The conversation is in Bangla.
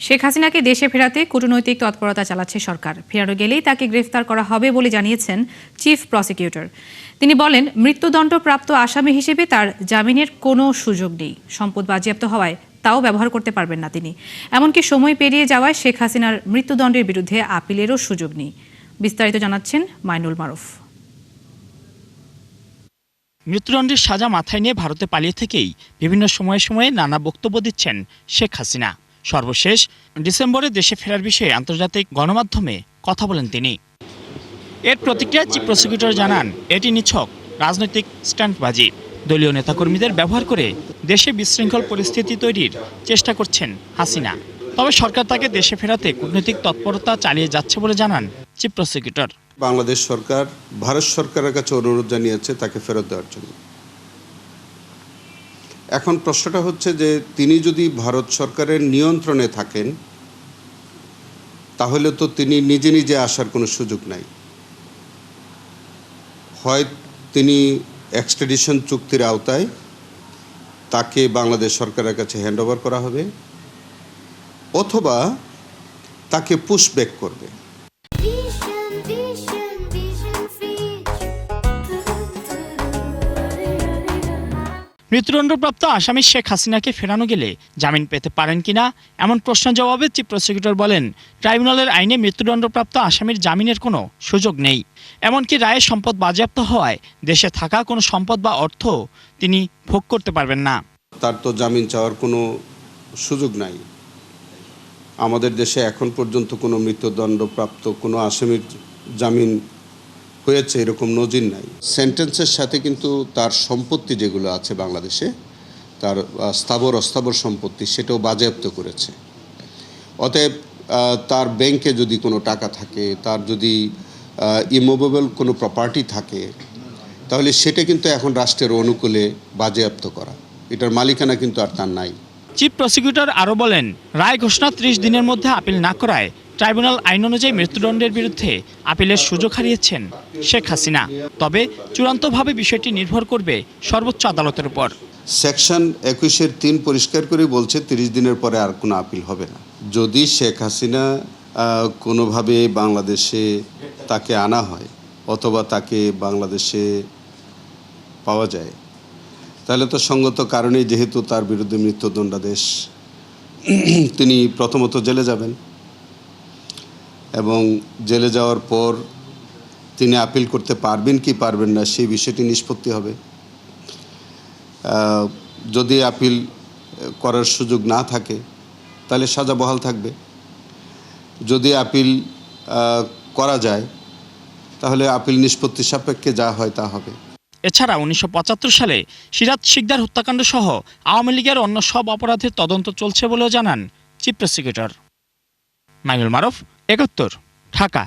শেখ হাসিনাকে দেশে ফেরাতে কূটনৈতিক তৎপরতা চালাচ্ছে সরকার। ফেরানো গেলেই তাকে গ্রেফতার করা হবে বলে জানিয়েছেন চিফ প্রসিকিউটর। তিনি বলেন, মৃত্যুদণ্ডপ্রাপ্ত আসামি হিসেবে তার জামিনের কোনো সুযোগ নেই। সম্পদ বাজেয়াপ্ত হওয়ায় তাও ব্যবহার করতে পারবেন না তিনি। এমনকি সময় পেরিয়ে যাওয়ায় শেখ হাসিনার মৃত্যুদণ্ডের বিরুদ্ধে আপিলেরও সুযোগ নেই। বিস্তারিত জানাচ্ছেন মাইনুল মারুফ। মৃত্যুদণ্ডের সাজা মাথায় নিয়ে ভারতে পালিয়ে থেকেই বিভিন্ন সময়ে সময়ে নানা বক্তব্য দিচ্ছেন শেখ হাসিনা। সর্বশেষ ডিসেম্বরে দেশে ফেরার বিষয়ে আন্তর্জাতিক গণমাধ্যমে কথা বলেন তিনি। এর প্রতিক্রিয়া চিফ প্রসিকিউটর জানান, এটি নিছক রাজনৈতিক স্ট্যান্টবাজি। দলীয় নেতাকর্মীদের ব্যবহার করে দেশে বিশৃঙ্খল পরিস্থিতি তৈরির চেষ্টা করছেন হাসিনা। তবে সরকার তাকে দেশে ফেরাতে কূটনৈতিক তৎপরতা চালিয়ে যাচ্ছে বলে জানান চিফ প্রসিকিউটর। বাংলাদেশ সরকার ভারত সরকারের কাছে অনুরোধ জানিয়েছে তাকে ফেরত দেওয়ার জন্য। এখন প্রশ্নটা হচ্ছে যে তিনি যদি ভারত সরকারের নিয়ন্ত্রণে থাকেন তাহলে তো তিনি নিজে নিজে আসার কোনো সুযোগ নাই। হয় তিনি এক্সট্রাডিশন চুক্তির আওতায় তাকে বাংলাদেশ সরকারের কাছে হ্যান্ডওভার করা হবে, অথবা তাকে পুশব্যাক করবে। মৃত্যুদণ্ডপ্রাপ্ত আসামি শেখ হাসিনাকে ফেরানো গেলে জামিন পেতে পারেন কিনা এমন প্রশ্নের জবাবে চিফ প্রসিকিউটর বলেন, ট্রাইব্যুনালের আইনে মৃত্যুদণ্ডপ্রাপ্ত আসামির জামিনের কোনো সুযোগ নেই। এমনকি রায়ে সম্পদ বাজেয়াপ্ত হওয়ায় দেশে থাকা কোনো সম্পদ বা অর্থ তিনি ভোগ করতে পারবেন না। তার তো জামিন চাওয়ার কোনো সুযোগ নাই। আমাদের দেশে এখন পর্যন্ত কোনো মৃত্যুদণ্ডপ্রাপ্ত কোনো আসামির জামিন হয়েছে এরকম নজির নাই। সেন্টেন্সের সাথে কিন্তু তার সম্পত্তি যেগুলো আছে বাংলাদেশে, তার স্থাবর অস্থাবর সম্পত্তি, সেটাও বাজেয়াপ্ত করেছে। অতএব তার ব্যাংকে যদি কোনো টাকা থাকে, তার যদি ইমুভেবল কোনো প্রপার্টি থাকে, তাহলে সেটা কিন্তু এখন রাষ্ট্রের অনুকূলে বাজেয়াপ্ত করা, এটার মালিকানা কিন্তু আর তার নাই। চিফ প্রসিকিউটর আরও বলেন, রায় ঘোষণা 30 দিনের মধ্যে আপিল না করায় ট্রাইব্যুনাল আইন অনুযায়ী মৃত্যুদণ্ডের বিরুদ্ধে আপিলের সুযোগ হারিয়েছেন শেখ হাসিনা। তবে চূড়ান্তভাবে বিষয়টি নির্ভর করবে সর্বোচ্চ আদালতের উপর। সেকশন 21(3) পরিষ্কার করে বলছে 30 দিনের পরে আর কোনো আপিল হবে না। যদি শেখ হাসিনা কোনোভাবে বাংলাদেশে তাকে আনা হয় অথবা তাকে বাংলাদেশে পাওয়া যায়, তাহলে তো সঙ্গত কারণেই, যেহেতু তার বিরুদ্ধে মৃত্যুদণ্ডাদেশ, তিনি প্রথমত জেলে যাবেন এবং জেলে যাওয়ার পর তিনি আপিল করতে পারবেন কি পারবেন না সেই বিষয়টি নিষ্পত্তি হবে। যদি আপিল করার সুযোগ না থাকে তাহলে সাজা বহাল থাকবে। যদি আপিল করা যায় তাহলে আপিল নিষ্পত্তি সাপেক্ষে যা হয় তা হবে। এছাড়া 1975 সালে সিরাজ শিকদার হত্যাকাণ্ড সহ আওয়ামী লীগের অন্য সব অপরাধের তদন্ত চলছে বলেও জানান চিফ প্রসিকিউটর। মাইনুল মারুফ, 71, ঢাকা।